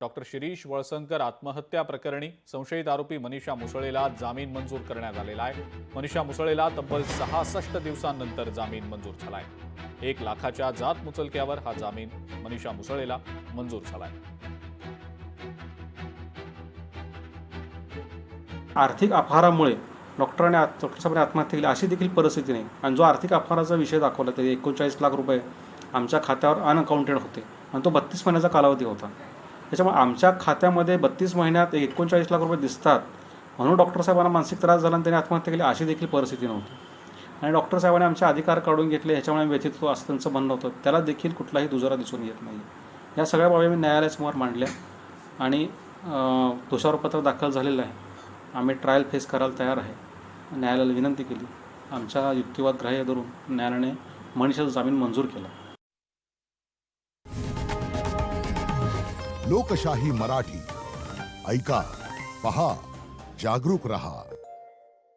Doctor Shirish Walsankar आत्महत्या प्रकरणी संशयित आरोपी मनीषा मुसळेला जामीन मंजूर करण्यात आलेला आहे। मनीषा मुसळेला तब्बल 66 दिवसांनंतर जामीन मंजूर झालाय। 1 लाखाच्या जात मुचलक्यावर हा जामीन मनीषा मुसळेला मंजूर झालाय। आर्थिक अपहारामुळे डॉक्टर साहेबांनी आत्महत्या केली अशी देखील परिस्थिती नाही। आणि जो आर्थिक अपहाराचा विषय दाखवला तरी 39 लाख रुपये आमच्या खात्यावर अनअकाउंटेड होते आणि तो 32 महिन्याचा कालावधी होता। त्याच्यामुळे आमच्या खात्यामध्ये 32 महिन्यात 39 लाख रुपये दिसतात म्हणून डॉक्टर साहेबांना मानसिक त्रास झाला आणि त्यांनी आत्महत्या केली अशी देखील परिस्थिती नव्हती। आणि डॉक्टर साहेबांनी आमचे अधिकार काढून घेतले ह्याच्यामुळे व्यथित होतो असं त्यांचं म्हणणं होतं, त्याला देखील कुठलाही दुजोरा दिसून येत नाही। या सगळ्या बाबी मी न्यायालयासमोर मांडल्या आणि दोषारोपपत्र दाखल झालेलं आहे। आम्ही ट्रायल फेस करायला तयार आहे। न्यायालयाला विनंती केली, आमच्या युक्तिवाद ग्राह्य धरून न्यायालयाने मनीषाचा जामीन मंजूर केला। लोकशाही मराठी ऐका, पहा, जागरूक रहा।